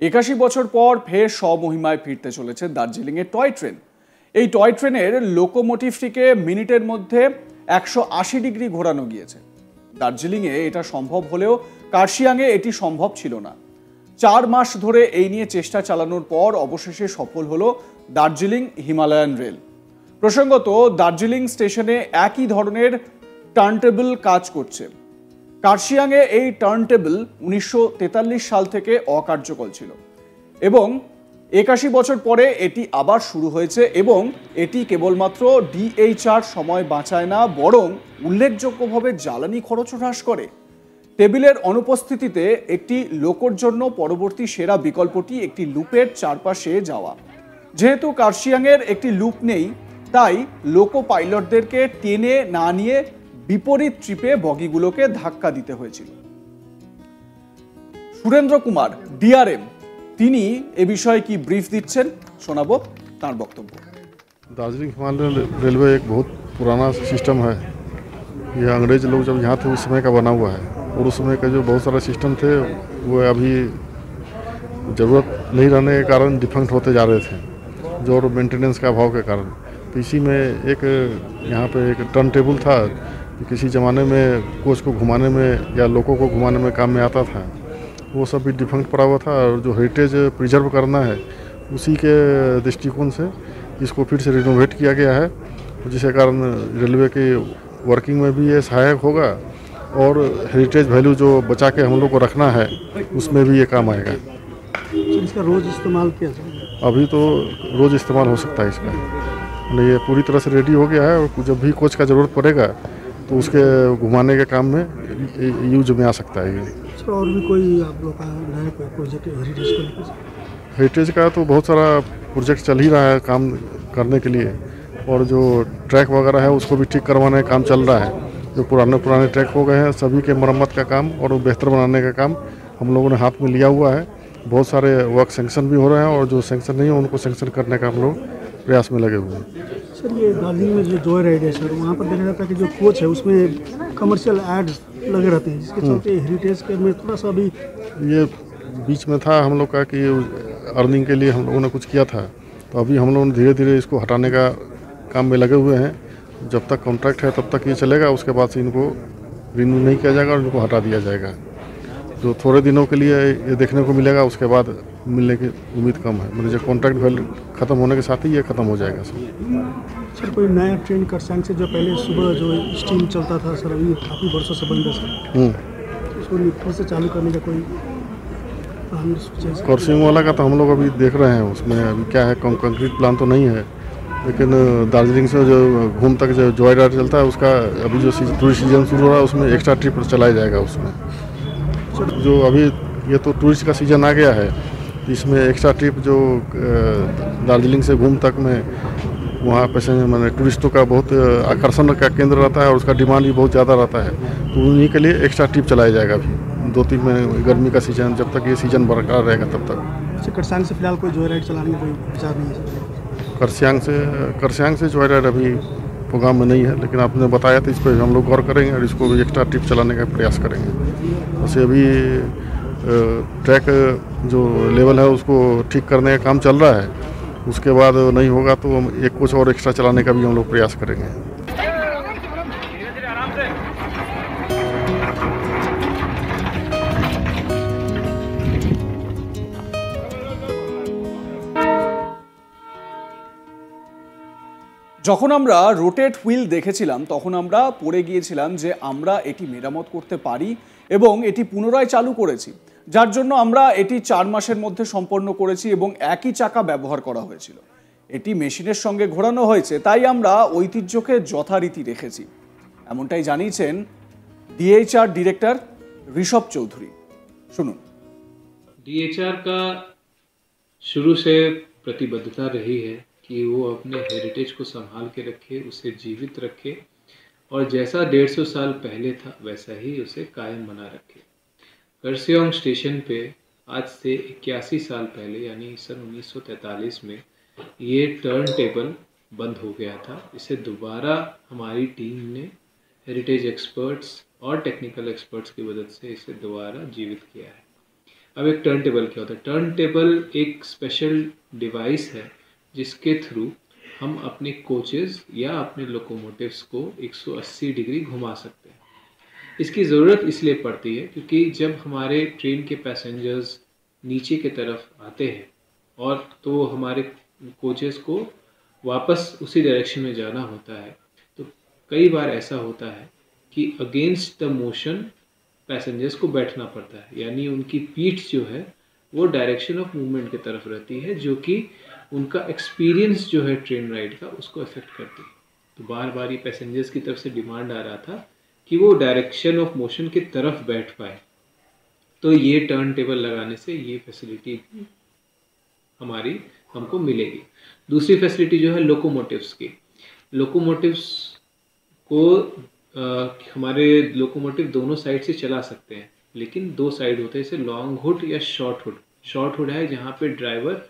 81 বছর পর ফের স্বমহিমায় ফিরতে চলেছে দার্জিলিংয়ের টয় ট্রেন। এই টয় ট্রেনের লোকোমোটিভটিকে মিনিটের মধ্যে 180 ডিগ্রি ঘোরানো গিয়েছে। দার্জিলিংয়ে এটা সম্ভব হলেও কার্শিয়াংয়ে এটি সম্ভব ছিল না। 4 মাস ধরে এই নিয়ে চেষ্টা চালানোর পর অবশেষে সফল হলো দার্জিলিং হিমালয়ান রেল। প্রসঙ্গত, দার্জিলিং স্টেশনে একই ধরনের টার্নটেবল কাজ করছে। কার্শিয়াংয়ে এই টার্নটেবল 1943 সাল থেকে অকার্যকর ছিল এবং 81 বছর পরে এটি আবার শুরু হয়েছে এবং এটি কেবলমাত্র ডিএইচআর সময় বাঁচায় না, বরং উল্লেখযোগ্যভাবে জ্বালানি খরচও হ্রাস করে। টেবিলের অনুপস্থিতিতে একটি লোকোর জন্য পরবর্তী সেরা বিকল্পটি একটি লুপের চারপাশে যাওয়া। যেহেতু কার্শিয়াংয়ের একটি লুপ নেই, তাই লোকো পাইলটদেরকে টেনে না নিয়ে বিপরীত ট্রিপে বগিগুলোকে ধাক্কা দিতে হয়েছিল। সুরেন্দ্র কুমার ডিআরএম তিনি এ বিষয়ে কি ব্রিফ দিচ্ছেন, শোনাবো তার বক্তব্য। दार्जिलिंग हिमालयन रेलवे एक बहुत पुराना सिस्टम है। ये अंग्रेज लोग जब यहाँ थे उस समय का बना हुआ है और उस समय का जो बहुत सारे सिस्टम थे वो अभी ज़रूरत नहीं रहने के कारण डिफंक्ट होते जा रहे थे, जो और मेंटेनेंस का अभाव के कारण। तो इसी में एक यहाँ पे एक टर्न टेबल था, किसी ज़माने में कोच को घुमाने में या लोगों को घुमाने में काम में आता था। वो सब भी डिफंक्ट पड़ा हुआ था और जो हेरिटेज प्रिजर्व करना है उसी के दृष्टिकोण से इसको फिर से रिनोवेट किया गया है, जिसके कारण रेलवे की वर्किंग में भी ये सहायक होगा और हेरिटेज वैल्यू जो बचा के हम लोग को रखना है उसमें भी ये काम आएगा। इसका रोज़ इस्तेमाल किया जाएगा? अभी तो रोज़ इस्तेमाल हो सकता है इसका, ये पूरी तरह से रेडी हो गया है और जब भी कोच का ज़रूरत पड़ेगा तो उसके घुमाने के काम में यूज में आ सकता है ये। और भी कोई आप लोग का नया कोई प्रोजेक्ट हेरिटेज को लेकर? हेरिटेज का तो बहुत सारा प्रोजेक्ट चल ही रहा है काम करने के लिए, और जो ट्रैक वगैरह है उसको भी ठीक करवाने का काम चल रहा है। जो पुराने ट्रैक हो गए हैं सभी के मरम्मत का काम और बेहतर बनाने का काम हम लोगों ने हाथ में लिया हुआ है। बहुत सारे वर्क सैंक्शन भी हो रहे हैं और जो सैंक्शन नहीं है उनको सैंक्शन करने का हम लोग प्रयास में लगे हुए हैं। सर, ये दार्जिलिंग में जो जॉय राइड है सर, वहाँ पर देखा जाता है कि जो कोच है उसमें कमर्शियल एड्स लगे रहते हैं, जिसके चलते हेरिटेज के में थोड़ा सा भी ये बीच में था हम लोग का कि अर्निंग के लिए हम लोगों ने कुछ किया था, तो अभी हम लोग धीरे धीरे इसको हटाने का काम में लगे हुए हैं। जब तक कॉन्ट्रैक्ट है तब तक ये चलेगा, उसके बाद से इनको रिन्यू नहीं किया जाएगा और इनको हटा दिया जाएगा। जो थोड़े दिनों के लिए ये देखने को मिलेगा, उसके बाद मिलने की उम्मीद कम है। मतलब जब कॉन्ट्रैक्ट वैल्यू ख़त्म होने के साथ ही ये ख़त्म हो जाएगा सर। सर, कोई नया ट्रेन करसंग से जो पहले सुबह जो स्टीम चलता था सर, अभी काफ़ी वर्षों से बंद है सर, उसको फिर से चालू करने का कोई करसिंग वाला का तो हम लोग अभी देख रहे हैं, उसमें अभी क्या है कंक्रीट प्लान तो नहीं है, लेकिन दार्जिलिंग से जो घूम तक जो जॉय राइड चलता है उसका अभी जो टूरिस्ट सीजन शुरू हो रहा है उसमें एक्स्ट्रा ट्रिप चलाया जाएगा। उसमें जो अभी ये तो टूरिस्ट का सीज़न आ गया है, इसमें एक्स्ट्रा ट्रिप जो दार्जिलिंग से घूम तक में वहाँ पैसेंजर मैंने टूरिस्टों का बहुत आकर्षण का केंद्र रहता है और उसका डिमांड भी बहुत ज़्यादा रहता है, तो उन्हीं के लिए एक्स्ट्रा ट्रिप चलाया जाएगा अभी 2-3 महीने गर्मी का सीजन, जब तक ये सीज़न बरकरार रहेगा तब तक। अच्छा, करसंग से फिलहाल कोई जॉय राइड चलाने का कोई विचार नहीं है? करसियांग से जॉय राइड अभी प्रोग्राम में नहीं है, लेकिन आपने बताया तो इस पर हम लोग गौर करेंगे और इसको भी एक्स्ट्रा ट्रिप चलाने का प्रयास करेंगे। वैसे अभी ट्रैक जो लेवल है उसको ठीक करने का काम चल रहा है, उसके बाद नहीं होगा तो हम एक कुछ और एक्स्ट्रा चलाने का भी हम लोग प्रयास करेंगे। যখন আমরা রোটেট হুইল দেখেছিলাম তখন আমরা পড়ে গিয়েছিলাম যে আমরা এটি মেরামত করতে পারি এবং এটি পুনরায় চালু করেছি, যার জন্য আমরা এটি 4 মাসের মধ্যে সম্পন্ন করেছি এবং একই চাকা ব্যবহার করা হয়েছিল। এটি মেশিনের সঙ্গে ঘোরানো হয়েছে, তাই আমরা ঐতিহ্যকে যথারীতি রেখেছি, এমনটাই জানিয়েছেন ডিএইচআর ডিরেক্টর ऋषभ चौधरी। শুনুন। डीएचआर का शुरू से प्रतिबद्धता रही है कि वो अपने हेरिटेज को संभाल के रखे, उसे जीवित रखे और जैसा 150 साल पहले था वैसा ही उसे कायम बना रखे। करसियांग स्टेशन पे आज से 81 साल पहले यानी सन 1943 में ये टर्न टेबल बंद हो गया था। इसे दोबारा हमारी टीम ने हेरिटेज एक्सपर्ट्स और टेक्निकल एक्सपर्ट्स की मदद से इसे दोबारा जीवित किया है। अब एक टर्न टेबल क्या होता है? टर्न टेबल एक स्पेशल डिवाइस है जिसके थ्रू हम अपने कोचेस या अपने लोकोमोटिव्स को 180 डिग्री घुमा सकते हैं। इसकी ज़रूरत इसलिए पड़ती है क्योंकि जब हमारे ट्रेन के पैसेंजर्स नीचे की तरफ आते हैं और तो हमारे कोचेस को वापस उसी डायरेक्शन में जाना होता है, तो कई बार ऐसा होता है कि अगेंस्ट द मोशन पैसेंजर्स को बैठना पड़ता है, यानी उनकी पीठ जो है वो डायरेक्शन ऑफ मूवमेंट की तरफ रहती है, जो कि उनका एक्सपीरियंस जो है ट्रेन राइड का उसको अफेक्ट करती है। तो बार बार ये पैसेंजर्स की तरफ से डिमांड आ रहा था कि वो डायरेक्शन ऑफ मोशन की तरफ बैठ पाए, तो ये टर्न टेबल लगाने से ये फैसिलिटी हमको मिलेगी। दूसरी फैसिलिटी जो है लोकोमोटिव्स की, लोकोमोटिव्स को हमारे लोकोमोटिव दोनों साइड से चला सकते हैं, लेकिन दो साइड होते हैं, जैसे लॉन्ग हुड या शॉर्ट हुड। शॉर्ट हुड है जहाँ पे ड्राइवर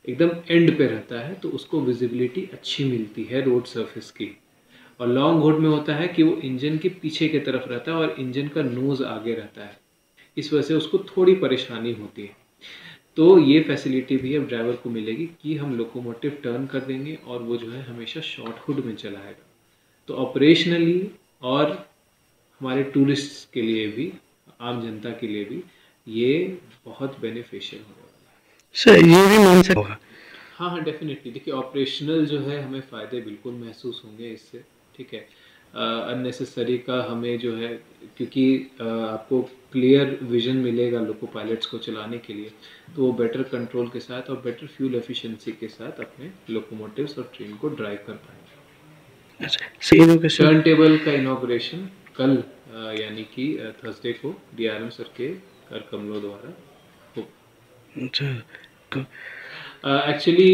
एकदम एंड पे रहता है तो उसको विजिबिलिटी अच्छी मिलती है रोड सरफेस की, और लॉन्ग हुड में होता है कि वो इंजन के पीछे की तरफ रहता है और इंजन का नोज आगे रहता है, इस वजह से उसको थोड़ी परेशानी होती है। तो ये फैसिलिटी भी अब ड्राइवर को मिलेगी कि हम लोकोमोटिव टर्न कर देंगे और वो जो है हमेशा शॉर्ट हुड में चलाएगा। तो ऑपरेशनली और हमारे टूरिस्ट के लिए भी, आम जनता के लिए भी ये बहुत बेनिफिशियल होगा। सर ये भी मान सकते होगा। हाँ, डेफिनेटली। देखिए, ऑपरेशनल जो है हमें फ़ायदे बिल्कुल महसूस होंगे इससे, ठीक है। अननेसेसरी का हमें जो है, क्योंकि आपको क्लियर विजन मिलेगा लोको पायलट्स को चलाने के लिए, तो वो बेटर कंट्रोल के साथ और बेटर फ्यूल एफिशिएंसी के साथ अपने लोकोमोटिव्स और ट्रेन को ड्राइव कर पाएंगे। अच्छा, टर्न टेबल का इनॉग्रेशन कल यानी कि थर्सडे को डीआरएम सर के कर कमलों द्वारा অ্যাকচুয়ালি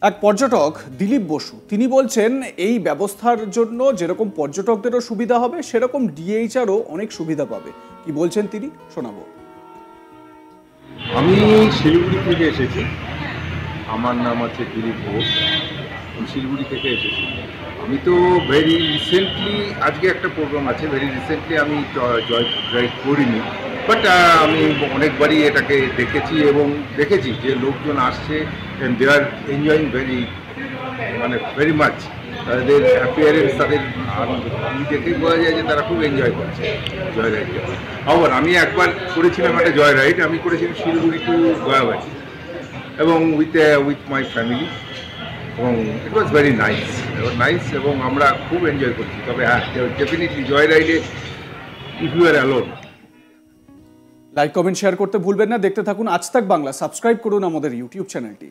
এক পর্যটক দিলীপ বসু তিনি বলছেন এই ব্যবস্থার জন্য যেরকম পর্যটকদেরও সুবিধা হবে সেরকম ডিএইচআরও অনেক সুবিধা পাবে। কি বলছেন তিনি, শোনাবো। আমি শিলিগুড়ি থেকে এসেছি, আমার নাম আছে দিলীপ ঘোষ, আমি শিলিগুড়ি থেকে এসেছি। আমি তো ভেরি রিসেন্টলি, আজকে একটা প্রোগ্রাম আছে, ভেরি রিসেন্টলি আমি জয় রাইড করিনি, বাট আমি অনেকবারই এটাকে দেখেছি এবং দেখেছি যে লোকজন আসছে and they are enjoying very much. তাদের অ্যাপিয়ারেন্স, তাদের আমি দেখেই বোঝা যায় যে তারা খুব এনজয় করছে জয় রাইডকে। আবার আমি একবার করেছিলাম একটা জয় রাইড, আমি করেছিলাম শিলিগুড়ি টু গয়াবাড়ি এবং উইথ মাই ফ্যামিলি, এবং ইট ওয়াজ ভেরি নাইস এবং আমরা খুব এনজয় করছি। তবে হ্যাঁ, ডেফিনেটলি জয় রাইডে if you are alone. Like comment share করতে ভুলবেন না। দেখতে থাকুন আজ তাক বাংলা, সাবস্ক্রাইব করুন আমাদের ইউটিউব চ্যানেলটি।